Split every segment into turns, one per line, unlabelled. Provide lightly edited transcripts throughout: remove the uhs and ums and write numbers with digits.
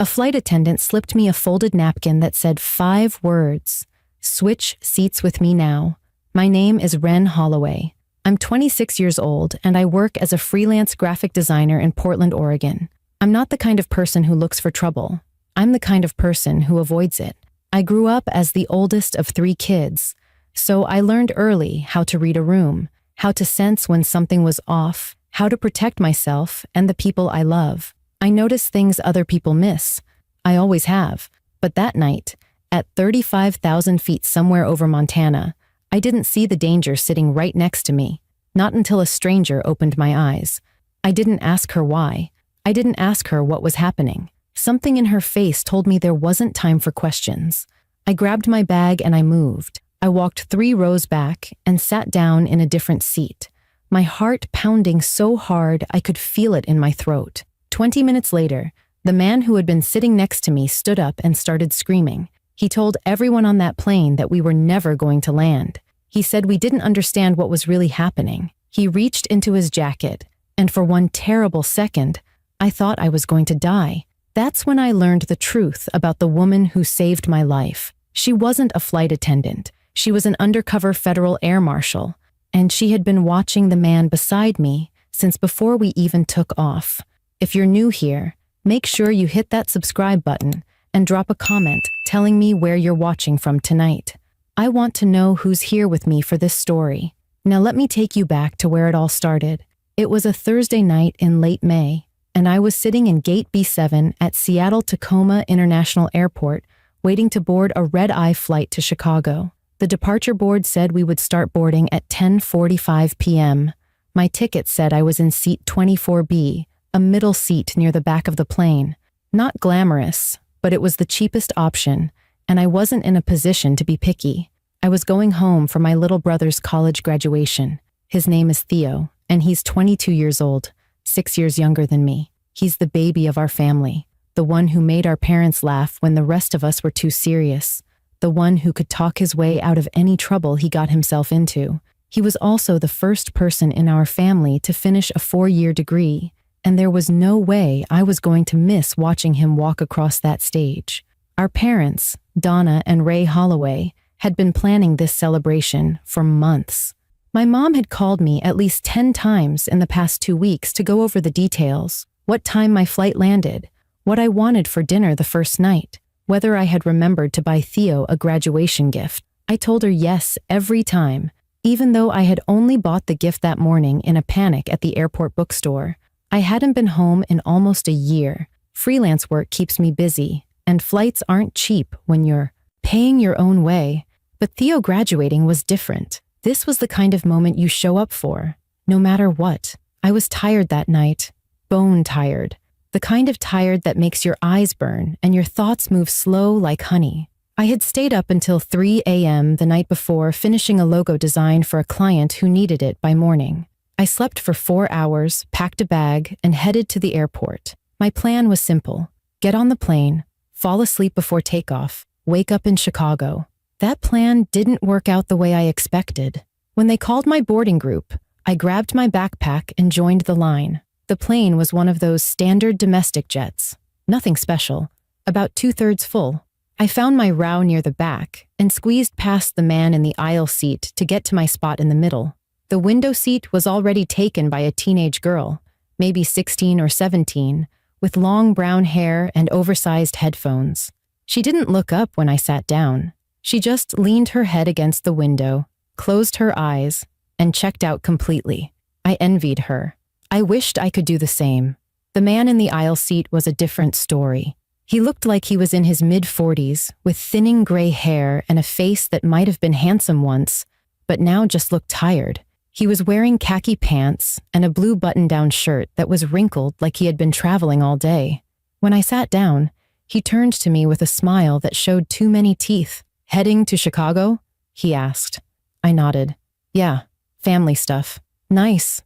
A flight attendant slipped me a folded napkin that said 5 words. Switch seats with me now. My name is Ren Holloway. I'm 26 years old and I work as a freelance graphic designer in Portland, Oregon. I'm not the kind of person who looks for trouble. I'm the kind of person who avoids it. I grew up as the oldest of 3 kids, so I learned early how to read a room, how to sense when something was off, how to protect myself and the people I love. I notice things other people miss. I always have. But that night, at 35,000 feet somewhere over Montana, I didn't see the danger sitting right next to me, not until a stranger opened my eyes. I didn't ask her why. I didn't ask her what was happening. Something in her face told me there wasn't time for questions. I grabbed my bag and I moved. I walked 3 rows back and sat down in a different seat, my heart pounding so hard I could feel it in my throat. 20 minutes later, the man who had been sitting next to me stood up and started screaming. He told everyone on that plane that we were never going to land. He said we didn't understand what was really happening. He reached into his jacket, and for one terrible second, I thought I was going to die. That's when I learned the truth about the woman who saved my life. She wasn't a flight attendant. She was an undercover federal air marshal, and she had been watching the man beside me since before we even took off. If you're new here, make sure you hit that subscribe button and drop a comment telling me where you're watching from tonight. I want to know who's here with me for this story. Now let me take you back to where it all started. It was a Thursday night in late May, and I was sitting in Gate B7 at Seattle-Tacoma International Airport, waiting to board a red-eye flight to Chicago. The departure board said we would start boarding at 10:45 p.m. My ticket said I was in seat 24B, a middle seat near the back of the plane. Not glamorous, but it was the cheapest option, and I wasn't in a position to be picky. I was going home for my little brother's college graduation. His name is Theo, and he's 22 years old, 6 years younger than me. He's the baby of our family, the one who made our parents laugh when the rest of us were too serious, the one who could talk his way out of any trouble he got himself into. He was also the first person in our family to finish a 4-year degree, and there was no way I was going to miss watching him walk across that stage. Our parents, Donna and Ray Holloway, had been planning this celebration for months. My mom had called me at least 10 times in the past 2 weeks to go over the details, what time my flight landed, what I wanted for dinner the first night, whether I had remembered to buy Theo a graduation gift. I told her yes every time, even though I had only bought the gift that morning in a panic at the airport bookstore. I hadn't been home in almost a year. Freelance work keeps me busy, and flights aren't cheap when you're paying your own way. But Theo graduating was different. This was the kind of moment you show up for, no matter what. I was tired that night, bone tired. The kind of tired that makes your eyes burn and your thoughts move slow like honey. I had stayed up until 3 a.m. the night before finishing a logo design for a client who needed it by morning. I slept for 4 hours, packed a bag, and headed to the airport. My plan was simple. Get on the plane, fall asleep before takeoff, wake up in Chicago. That plan didn't work out the way I expected. When they called my boarding group, I grabbed my backpack and joined the line. The plane was one of those standard domestic jets. Nothing special. About 2/3 full. I found my row near the back and squeezed past the man in the aisle seat to get to my spot in the middle. The window seat was already taken by a teenage girl, maybe 16 or 17, with long brown hair and oversized headphones. She didn't look up when I sat down. She just leaned her head against the window, closed her eyes, and checked out completely. I envied her. I wished I could do the same. The man in the aisle seat was a different story. He looked like he was in his mid-40s, with thinning gray hair and a face that might have been handsome once, but now just looked tired. He was wearing khaki pants and a blue button-down shirt that was wrinkled like he had been traveling all day. When I sat down, he turned to me with a smile that showed too many teeth. "Heading to Chicago?" he asked. I nodded. "Yeah, family stuff." Nice.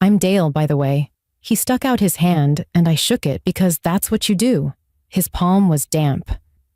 I'm Dale, by the way." He stuck out his hand, and I shook it because that's what you do. His palm was damp.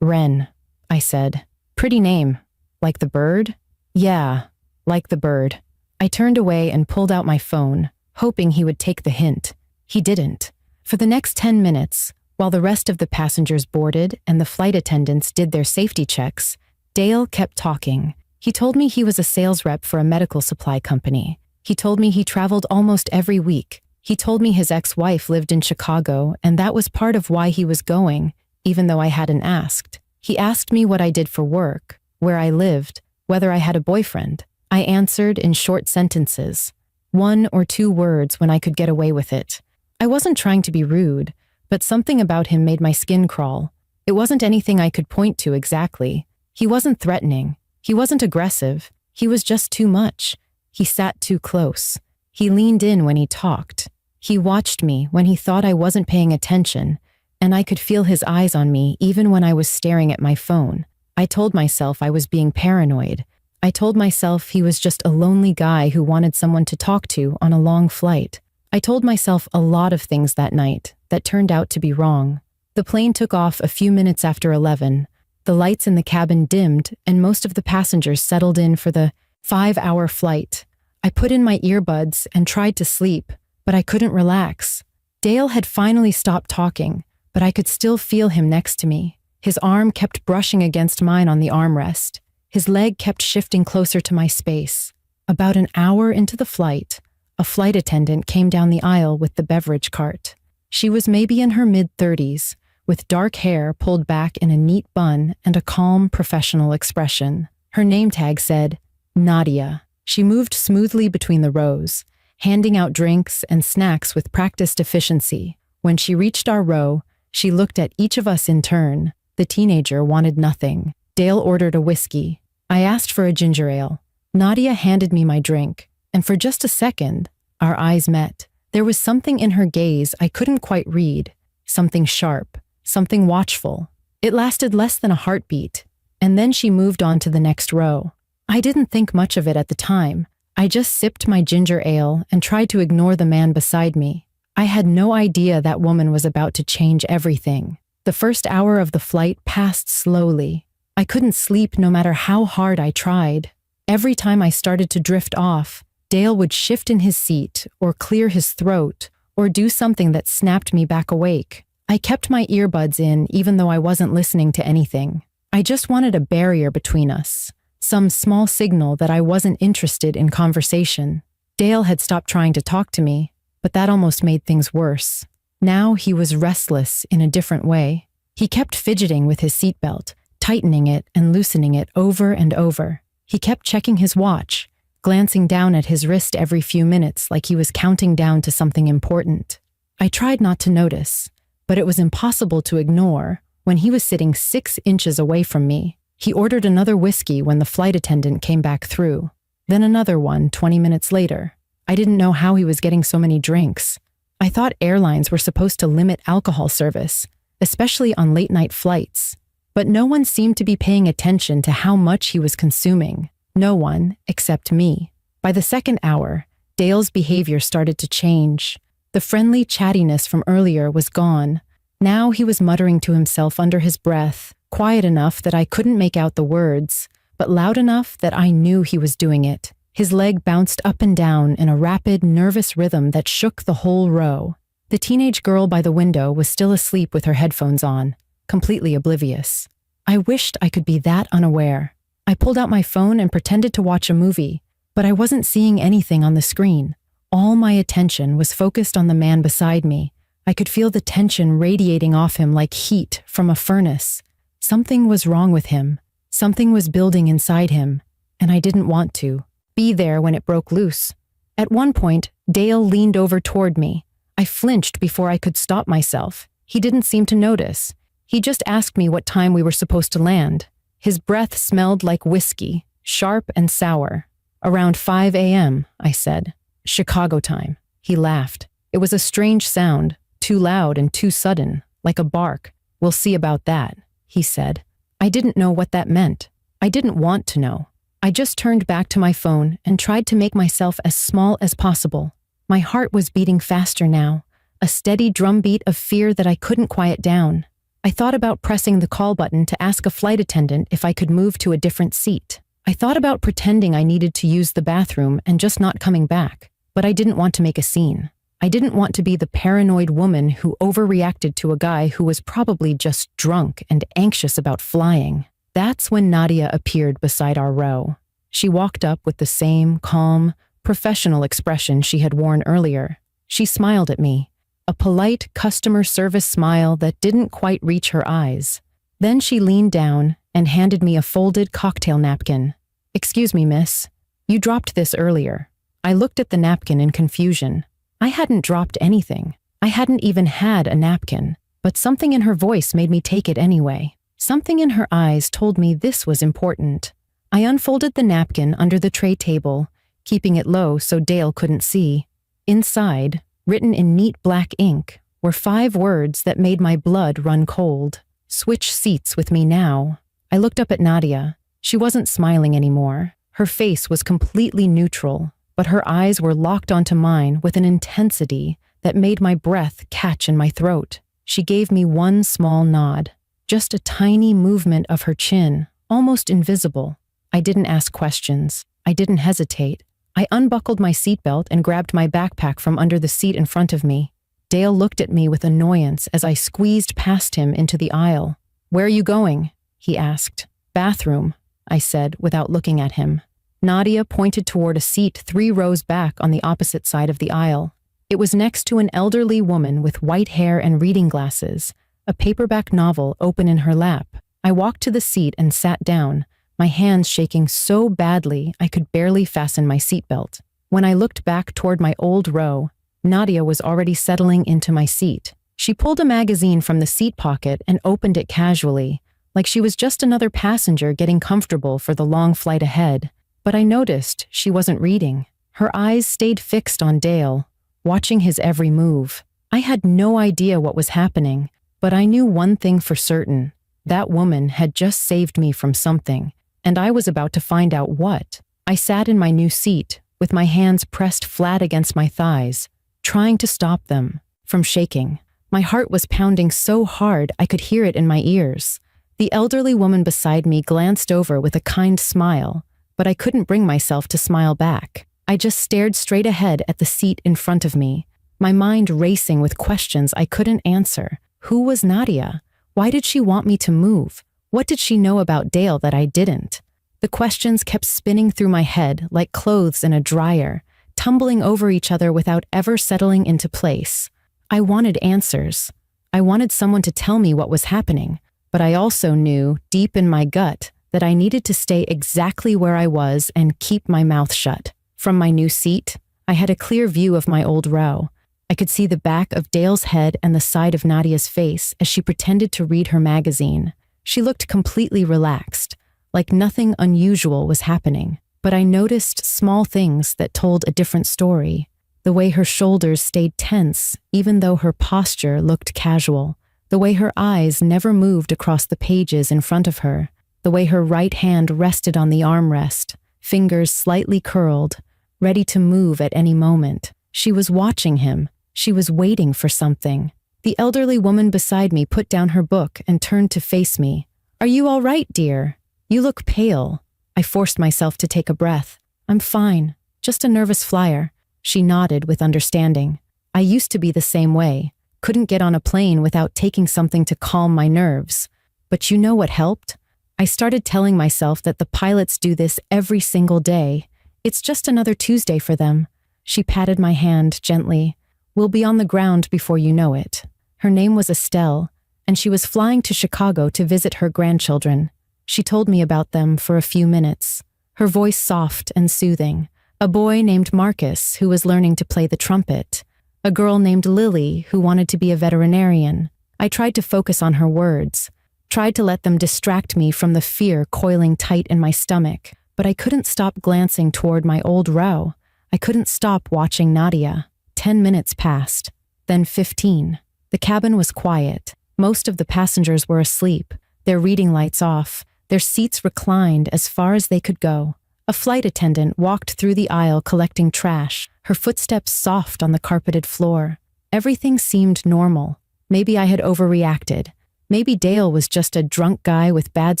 "Ren," I said. "Pretty name. Like the bird?" "Yeah, like the bird." I turned away and pulled out my phone, hoping he would take the hint. He didn't. For the next 10 minutes, While the rest of the passengers boarded and the flight attendants did their safety checks, Dale kept talking. He told me he was a sales rep for a medical supply company. He told me he traveled almost every week. He told me his ex-wife lived in Chicago, and that was part of why he was going, even though I hadn't asked. He asked me what I did for work, where I lived, whether I had a boyfriend. I answered in short sentences, 1 or 2 words when I could get away with it. I wasn't trying to be rude, but something about him made my skin crawl. It wasn't anything I could point to exactly. He wasn't threatening. He wasn't aggressive. He was just too much. He sat too close. He leaned in when he talked. He watched me when he thought I wasn't paying attention, and I could feel his eyes on me even when I was staring at my phone. I told myself I was being paranoid. I told myself he was just a lonely guy who wanted someone to talk to on a long flight. I told myself a lot of things that night that turned out to be wrong. The plane took off a few minutes after 11. The lights in the cabin dimmed, and most of the passengers settled in for the 5-hour flight. I put in my earbuds and tried to sleep, but I couldn't relax. Dale had finally stopped talking, but I could still feel him next to me. His arm kept brushing against mine on the armrest. His leg kept shifting closer to my space. About an hour into the flight, a flight attendant came down the aisle with the beverage cart. She was maybe in her mid-30s, with dark hair pulled back in a neat bun and a calm, professional expression. Her name tag said, Nadia. She moved smoothly between the rows, handing out drinks and snacks with practiced efficiency. When she reached our row, she looked at each of us in turn. The teenager wanted nothing. Dale ordered a whiskey. I asked for a ginger ale. Nadia handed me my drink, and for just a second, our eyes met. There was something in her gaze I couldn't quite read, something sharp, something watchful. It lasted less than a heartbeat, and then she moved on to the next row. I didn't think much of it at the time. I just sipped my ginger ale and tried to ignore the man beside me. I had no idea that woman was about to change everything. The first hour of the flight passed slowly. I couldn't sleep no matter how hard I tried. Every time I started to drift off, Dale would shift in his seat or clear his throat or do something that snapped me back awake. I kept my earbuds in even though I wasn't listening to anything. I just wanted a barrier between us, some small signal that I wasn't interested in conversation. Dale had stopped trying to talk to me, but that almost made things worse. Now he was restless in a different way. He kept fidgeting with his seatbelt, tightening it and loosening it over and over. He kept checking his watch, glancing down at his wrist every few minutes like he was counting down to something important. I tried not to notice, but it was impossible to ignore when he was sitting 6 inches away from me. He ordered another whiskey when the flight attendant came back through, then another one 20 minutes later. I didn't know how he was getting so many drinks. I thought airlines were supposed to limit alcohol service, especially on late-night flights. But no one seemed to be paying attention to how much he was consuming. No one, except me. By the second hour, Dale's behavior started to change. The friendly chattiness from earlier was gone. Now he was muttering to himself under his breath, quiet enough that I couldn't make out the words, but loud enough that I knew he was doing it. His leg bounced up and down in a rapid, nervous rhythm that shook the whole row. The teenage girl by the window was still asleep with her headphones on, completely oblivious. I wished I could be that unaware. I pulled out my phone and pretended to watch a movie, but I wasn't seeing anything on the screen. All my attention was focused on the man beside me. I could feel the tension radiating off him like heat from a furnace. Something was wrong with him. Something was building inside him, and I didn't want to be there when it broke loose. At one point, Dale leaned over toward me. I flinched before I could stop myself. He didn't seem to notice. He just asked me what time we were supposed to land. His breath smelled like whiskey, sharp and sour. Around 5 a.m., I said. Chicago time. He laughed. It was a strange sound, too loud and too sudden, like a bark. We'll see about that, he said. I didn't know what that meant. I didn't want to know. I just turned back to my phone and tried to make myself as small as possible. My heart was beating faster now, a steady drumbeat of fear that I couldn't quiet down. I thought about pressing the call button to ask a flight attendant if I could move to a different seat. I thought about pretending I needed to use the bathroom and just not coming back, but I didn't want to make a scene. I didn't want to be the paranoid woman who overreacted to a guy who was probably just drunk and anxious about flying. That's when Nadia appeared beside our row. She walked up with the same calm, professional expression she had worn earlier. She smiled at me, a polite customer service smile that didn't quite reach her eyes. Then she leaned down and handed me a folded cocktail napkin. "Excuse me, miss. You dropped this earlier." I looked at the napkin in confusion. I hadn't dropped anything. I hadn't even had a napkin, but something in her voice made me take it anyway. Something in her eyes told me this was important. I unfolded the napkin under the tray table, keeping it low so Dale couldn't see. Inside, written in neat black ink, were 5 words that made my blood run cold. "Switch seats with me now." I looked up at Nadia. She wasn't smiling anymore. Her face was completely neutral, but her eyes were locked onto mine with an intensity that made my breath catch in my throat. She gave me one small nod, just a tiny movement of her chin, almost invisible. I didn't ask questions. I didn't hesitate. I unbuckled my seatbelt and grabbed my backpack from under the seat in front of me. Dale looked at me with annoyance as I squeezed past him into the aisle. "Where are you going?" he asked. "Bathroom," I said without looking at him. Nadia pointed toward a seat 3 rows back on the opposite side of the aisle. It was next to an elderly woman with white hair and reading glasses, a paperback novel open in her lap. I walked to the seat and sat down, my hands shaking so badly I could barely fasten my seatbelt. When I looked back toward my old row, Nadia was already settling into my seat. She pulled a magazine from the seat pocket and opened it casually, like she was just another passenger getting comfortable for the long flight ahead. But I noticed she wasn't reading. Her eyes stayed fixed on Dale, watching his every move. I had no idea what was happening, but I knew one thing for certain. That woman had just saved me from something, and I was about to find out what. I sat in my new seat, with my hands pressed flat against my thighs, trying to stop them from shaking. My heart was pounding so hard I could hear it in my ears. The elderly woman beside me glanced over with a kind smile, but I couldn't bring myself to smile back. I just stared straight ahead at the seat in front of me, my mind racing with questions I couldn't answer. Who was Nadia? Why did she want me to move? What did she know about Dale that I didn't? The questions kept spinning through my head like clothes in a dryer, tumbling over each other without ever settling into place. I wanted answers. I wanted someone to tell me what was happening, but I also knew, deep in my gut, that I needed to stay exactly where I was and keep my mouth shut. From my new seat, I had a clear view of my old row. I could see the back of Dale's head and the side of Nadia's face as she pretended to read her magazine. She looked completely relaxed, like nothing unusual was happening. But I noticed small things that told a different story. The way her shoulders stayed tense, even though her posture looked casual. The way her eyes never moved across the pages in front of her. The way her right hand rested on the armrest, fingers slightly curled, ready to move at any moment. She was watching him. She was waiting for something. The elderly woman beside me put down her book and turned to face me. "Are you all right, dear? You look pale." I forced myself to take a breath. "I'm fine, just a nervous flyer." She nodded with understanding. I used to be the same way. Couldn't get on a plane without taking something to calm my nerves. But you know what helped? I started telling myself that the pilots do this every single day. It's just another Tuesday for them. She patted my hand gently. "We'll be on the ground before you know it." Her name was Estelle, and she was flying to Chicago to visit her grandchildren. She told me about them for a few minutes, her voice soft and soothing. A boy named Marcus, who was learning to play the trumpet. A girl named Lily, who wanted to be a veterinarian. I tried to focus on her words, tried to let them distract me from the fear coiling tight in my stomach, but I couldn't stop glancing toward my old row. I couldn't stop watching Nadia. 10 minutes passed, then 15. The cabin was quiet. Most of the passengers were asleep, their reading lights off, their seats reclined as far as they could go. A flight attendant walked through the aisle collecting trash, her footsteps soft on the carpeted floor. Everything seemed normal. Maybe I had overreacted. Maybe Dale was just a drunk guy with bad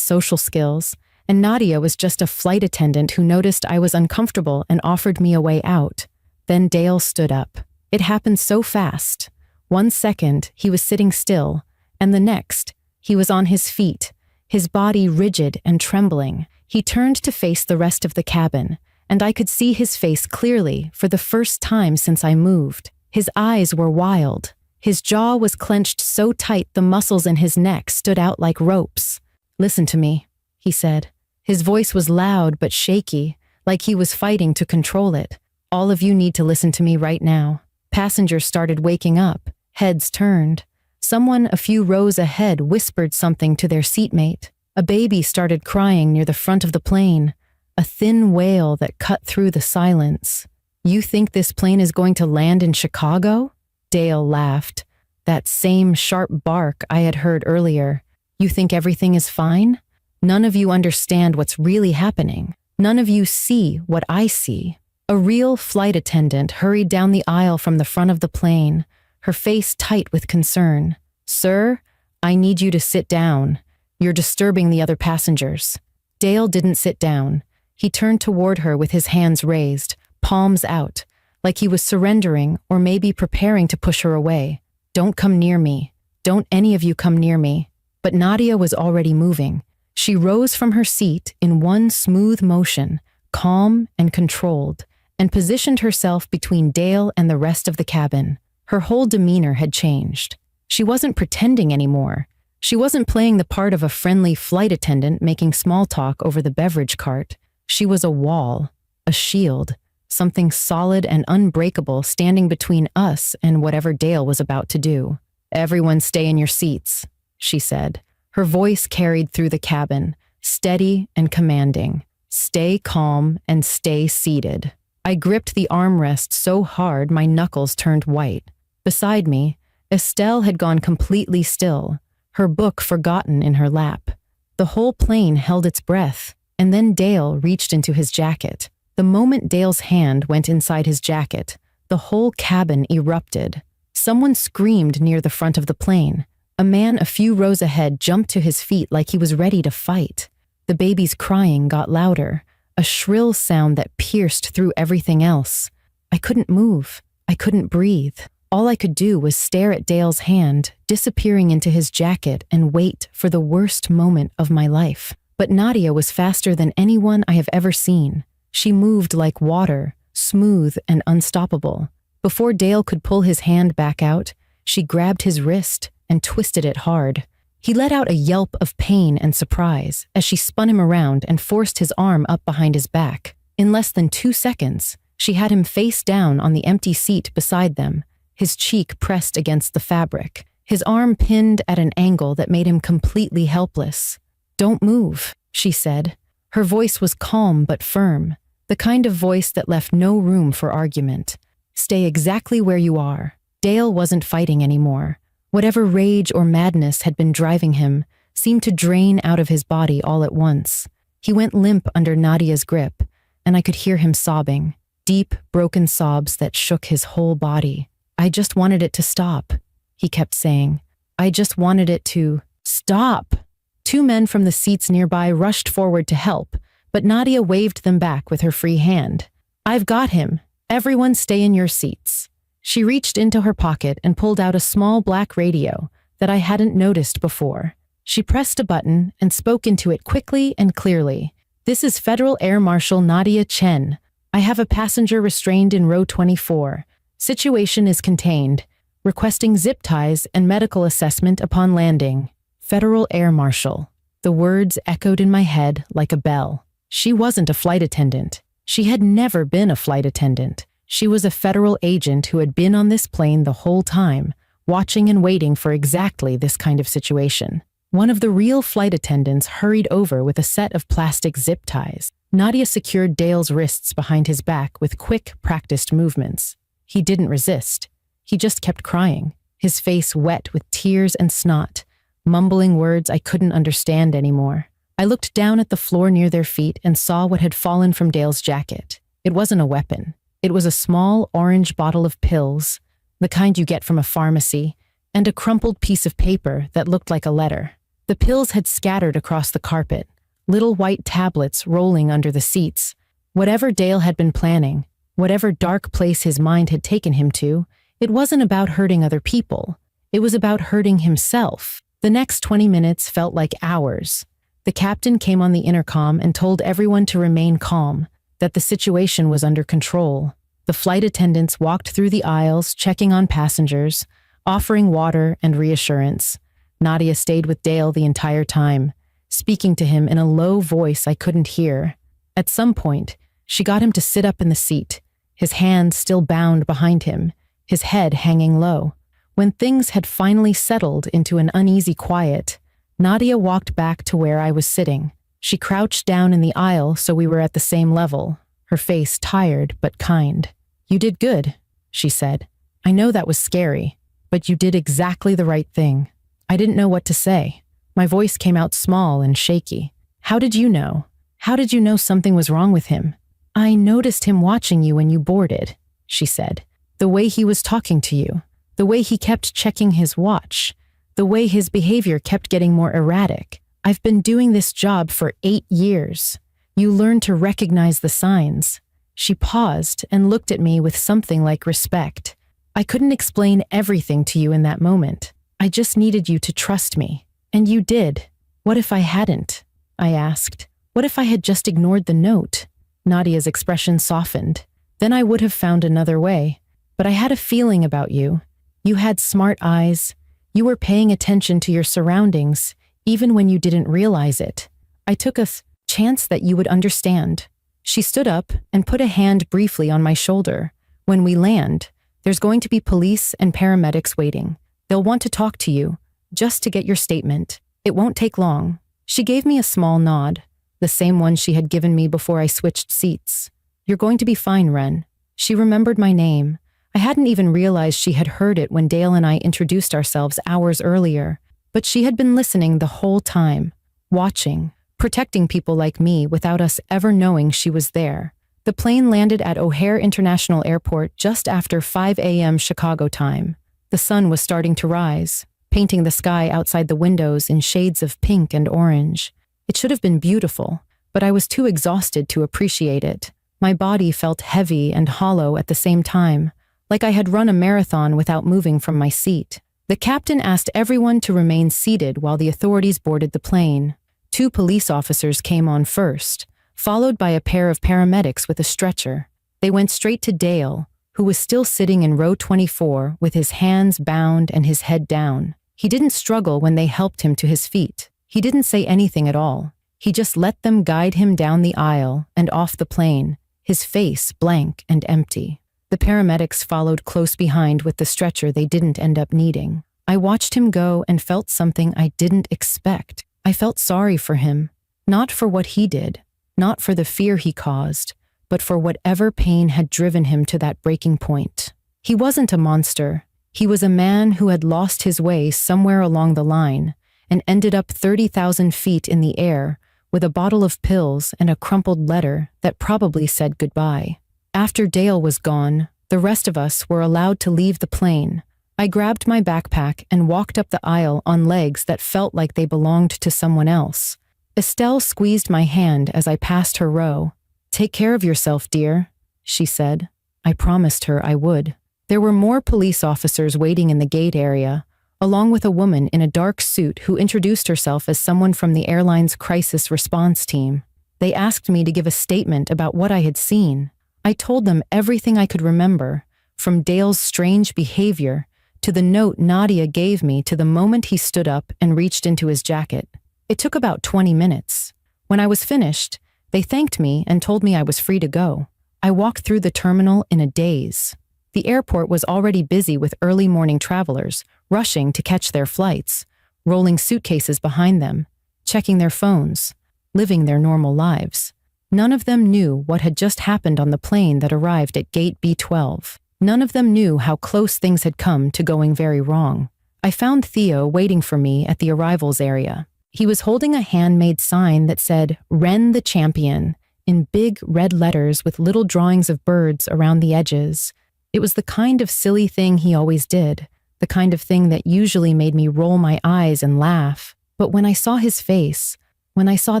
social skills, and Nadia was just a flight attendant who noticed I was uncomfortable and offered me a way out. Then Dale stood up. It happened so fast. 1 second, he was sitting still, and the next, he was on his feet, his body rigid and trembling. He turned to face the rest of the cabin, and I could see his face clearly for the first time since I moved. His eyes were wild. His jaw was clenched so tight the muscles in his neck stood out like ropes. "Listen to me," he said. His voice was loud but shaky, like he was fighting to control it. "All of you need to listen to me right now." Passengers started waking up. Heads turned. Someone a few rows ahead whispered something to their seatmate. A baby started crying near the front of the plane, a thin wail that cut through the silence. "You think this plane is going to land in Chicago?" Dale laughed. That same sharp bark I had heard earlier. "You think everything is fine? None of you understand what's really happening. None of you see what I see." A real flight attendant hurried down the aisle from the front of the plane, her face tight with concern. "Sir, I need you to sit down. You're disturbing the other passengers." Dale didn't sit down. He turned toward her with his hands raised, palms out, like he was surrendering or maybe preparing to push her away. "Don't come near me. Don't any of you come near me." But Nadia was already moving. She rose from her seat in one smooth motion, calm and controlled, and positioned herself between Dale and the rest of the cabin. Her whole demeanor had changed. She wasn't pretending anymore. She wasn't playing the part of a friendly flight attendant making small talk over the beverage cart. She was a wall, a shield, something solid and unbreakable standing between us and whatever Dale was about to do. "Everyone stay in your seats," she said. Her voice carried through the cabin, steady and commanding. "Stay calm and stay seated." I gripped the armrest so hard my knuckles turned white. Beside me, Estelle had gone completely still, her book forgotten in her lap. The whole plane held its breath, and then Dale reached into his jacket. The moment Dale's hand went inside his jacket, the whole cabin erupted. Someone screamed near the front of the plane. A man a few rows ahead jumped to his feet like he was ready to fight. The baby's crying got louder, a shrill sound that pierced through everything else. I couldn't move. I couldn't breathe. All I could do was stare at Dale's hand, disappearing into his jacket, and wait for the worst moment of my life. But Nadia was faster than anyone I have ever seen. She moved like water, smooth and unstoppable. Before Dale could pull his hand back out, she grabbed his wrist and twisted it hard. He let out a yelp of pain and surprise as she spun him around and forced his arm up behind his back. In less than 2 seconds, she had him face down on the empty seat beside them, his cheek pressed against the fabric, his arm pinned at an angle that made him completely helpless. "Don't move," she said. Her voice was calm but firm, the kind of voice that left no room for argument. "Stay exactly where you are." Dale wasn't fighting anymore. Whatever rage or madness had been driving him seemed to drain out of his body all at once. He went limp under Nadia's grip, and I could hear him sobbing, deep, broken sobs that shook his whole body. "I just wanted it to stop," he kept saying. "I just wanted it to stop." 2 men from the seats nearby rushed forward to help, but Nadia waved them back with her free hand. "I've got him. Everyone stay in your seats." She reached into her pocket and pulled out a small black radio that I hadn't noticed before. She pressed a button and spoke into it quickly and clearly. "This is Federal Air Marshal Nadia Chen. I have a passenger restrained in row 24. Situation is contained. Requesting zip ties and medical assessment upon landing." Federal Air Marshal. The words echoed in my head like a bell. She wasn't a flight attendant. She had never been a flight attendant. She was a federal agent who had been on this plane the whole time, watching and waiting for exactly this kind of situation. One of the real flight attendants hurried over with a set of plastic zip ties. Nadia secured Dale's wrists behind his back with quick, practiced movements. He didn't resist. He just kept crying, his face wet with tears and snot, mumbling words I couldn't understand anymore. I looked down at the floor near their feet and saw what had fallen from Dale's jacket. It wasn't a weapon. It was a small orange bottle of pills, the kind you get from a pharmacy, and a crumpled piece of paper that looked like a letter. The pills had scattered across the carpet, little white tablets rolling under the seats. Whatever Dale had been planning, whatever dark place his mind had taken him to, It wasn't about hurting other people. It was about hurting himself. The next 20 minutes felt like hours. The captain came on the intercom and told everyone to remain calm, that the situation was under control. The flight attendants walked through the aisles, checking on passengers, offering water and reassurance. Nadia stayed with Dale the entire time, speaking to him in a low voice I couldn't hear. At some point, she got him to sit up in the seat, his hands still bound behind him, his head hanging low. When things had finally settled into an uneasy quiet, Nadia walked back to where I was sitting. She crouched down in the aisle so we were at the same level, her face tired but kind. "You did good," she said. "I know that was scary, but you did exactly the right thing." I didn't know what to say. My voice came out small and shaky. "How did you know? How did you know something was wrong with him?" "I noticed him watching you when you boarded," she said. "The way he was talking to you, the way he kept checking his watch, the way his behavior kept getting more erratic. I've been doing this job for 8 years. You learn to recognize the signs." She paused and looked at me with something like respect. "I couldn't explain everything to you in that moment. I just needed you to trust me. And you did. What if I hadn't?" I asked. "What if I had just ignored the note?" Nadia's expression softened. "Then I would have found another way. But I had a feeling about you. You had smart eyes. You were paying attention to your surroundings, even when you didn't realize it. I took a chance that you would understand." She stood up and put a hand briefly on my shoulder. "When we land, there's going to be police and paramedics waiting. They'll want to talk to you, just to get your statement. It won't take long." She gave me a small nod, the same one she had given me before I switched seats. "You're going to be fine, Ren." She remembered my name. I hadn't even realized she had heard it when Dale and I introduced ourselves hours earlier, but she had been listening the whole time, watching, protecting people like me without us ever knowing she was there. The plane landed at O'Hare International Airport just after 5 a.m. Chicago time. The sun was starting to rise, painting the sky outside the windows in shades of pink and orange. It should have been beautiful, but I was too exhausted to appreciate it. My body felt heavy and hollow at the same time, like I had run a marathon without moving from my seat. The captain asked everyone to remain seated while the authorities boarded the plane. 2 police officers came on first, followed by a pair of paramedics with a stretcher. They went straight to Dale, who was still sitting in row 24 with his hands bound and his head down. He didn't struggle when they helped him to his feet. He didn't say anything at all. He just let them guide him down the aisle and off the plane, his face blank and empty. The paramedics followed close behind with the stretcher they didn't end up needing. I watched him go and felt something I didn't expect. I felt sorry for him, not for what he did, not for the fear he caused, but for whatever pain had driven him to that breaking point. He wasn't a monster. He was a man who had lost his way somewhere along the line and ended up 30,000 feet in the air with a bottle of pills and a crumpled letter that probably said goodbye. After Dale was gone, the rest of us were allowed to leave the plane. I grabbed my backpack and walked up the aisle on legs that felt like they belonged to someone else. Estelle squeezed my hand as I passed her row. "Take care of yourself, dear," she said. I promised her I would. There were more police officers waiting in the gate area, along with a woman in a dark suit who introduced herself as someone from the airline's crisis response team. They asked me to give a statement about what I had seen. I told them everything I could remember, from Dale's strange behavior to the note Nadia gave me to the moment he stood up and reached into his jacket. It took about 20 minutes. When I was finished, they thanked me and told me I was free to go. I walked through the terminal in a daze. The airport was already busy with early morning travelers, rushing to catch their flights, rolling suitcases behind them, checking their phones, living their normal lives. None of them knew what had just happened on the plane that arrived at gate B12. None of them knew how close things had come to going very wrong. I found Theo waiting for me at the arrivals area. He was holding a handmade sign that said, "Ren the Champion," in big red letters with little drawings of birds around the edges. It was the kind of silly thing he always did, the kind of thing that usually made me roll my eyes and laugh. But when I saw his face, when I saw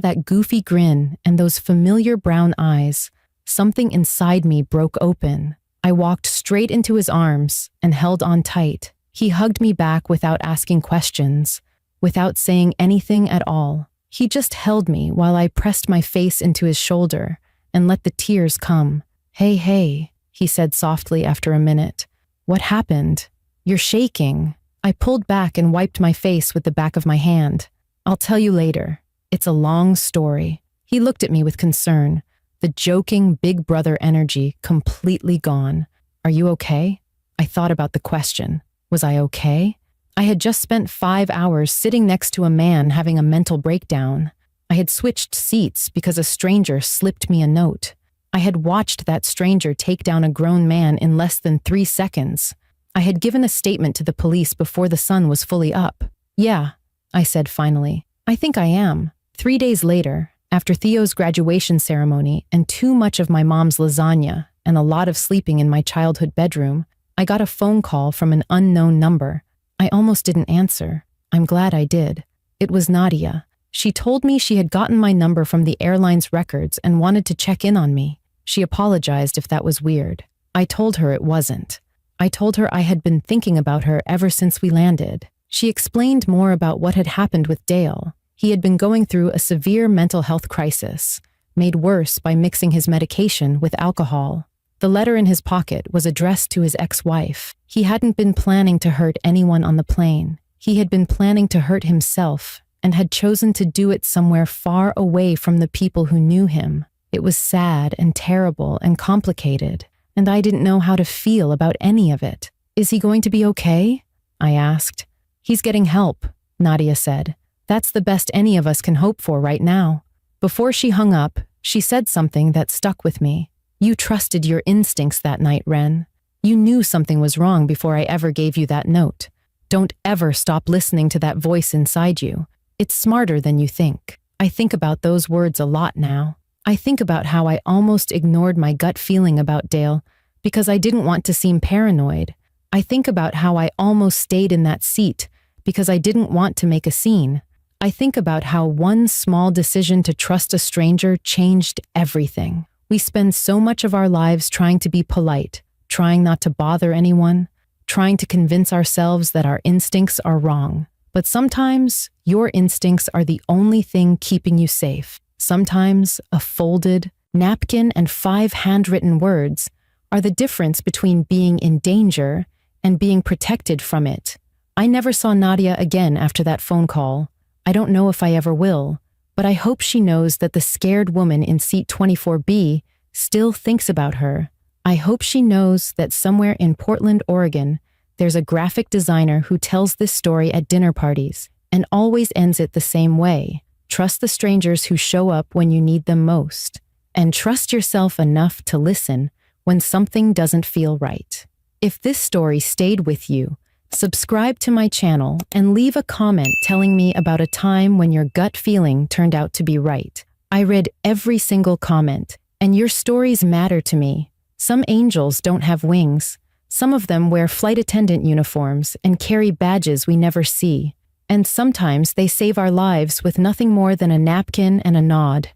that goofy grin and those familiar brown eyes, something inside me broke open. I walked straight into his arms and held on tight. He hugged me back without asking questions, without saying anything at all. He just held me while I pressed my face into his shoulder and let the tears come. Hey, he said softly after a minute. What happened? You're shaking. I pulled back and wiped my face with the back of my hand. I'll tell you later. It's a long story. He looked at me with concern, the joking big brother energy completely gone. Are you okay? I thought about the question. Was I okay? I had just spent 5 hours sitting next to a man having a mental breakdown. I had switched seats because a stranger slipped me a note. I had watched that stranger take down a grown man in less than 3 seconds. I had given a statement to the police before the sun was fully up. Yeah, I said finally. I think I am. 3 days later, after Theo's graduation ceremony and too much of my mom's lasagna and a lot of sleeping in my childhood bedroom, I got a phone call from an unknown number. I almost didn't answer. I'm glad I did. It was Nadia. She told me she had gotten my number from the airline's records and wanted to check in on me. She apologized if that was weird. I told her it wasn't. I told her I had been thinking about her ever since we landed. She explained more about what had happened with Dale. He had been going through a severe mental health crisis, made worse by mixing his medication with alcohol. The letter in his pocket was addressed to his ex-wife. He hadn't been planning to hurt anyone on the plane. He had been planning to hurt himself and had chosen to do it somewhere far away from the people who knew him. It was sad and terrible and complicated, and I didn't know how to feel about any of it. Is he going to be okay? I asked. He's getting help, Nadia said. That's the best any of us can hope for right now. Before she hung up, she said something that stuck with me. You trusted your instincts that night, Ren. You knew something was wrong before I ever gave you that note. Don't ever stop listening to that voice inside you. It's smarter than you think. I think about those words a lot now. I think about how I almost ignored my gut feeling about Dale because I didn't want to seem paranoid. I think about how I almost stayed in that seat because I didn't want to make a scene. I think about how one small decision to trust a stranger changed everything. We spend so much of our lives trying to be polite, trying not to bother anyone, trying to convince ourselves that our instincts are wrong. But sometimes your instincts are the only thing keeping you safe. Sometimes a folded napkin and 5 handwritten words are the difference between being in danger and being protected from it. I never saw Nadia again after that phone call. I don't know if I ever will, but I hope she knows that the scared woman in seat 24B still thinks about her. I hope she knows that somewhere in Portland, Oregon, there's a graphic designer who tells this story at dinner parties and always ends it the same way. Trust the strangers who show up when you need them most, and trust yourself enough to listen when something doesn't feel right. If this story stayed with you, subscribe to my channel and leave a comment telling me about a time when your gut feeling turned out to be right. I read every single comment, and your stories matter to me. Some angels don't have wings. Some of them wear flight attendant uniforms and carry badges we never see. And sometimes they save our lives with nothing more than a napkin and a nod.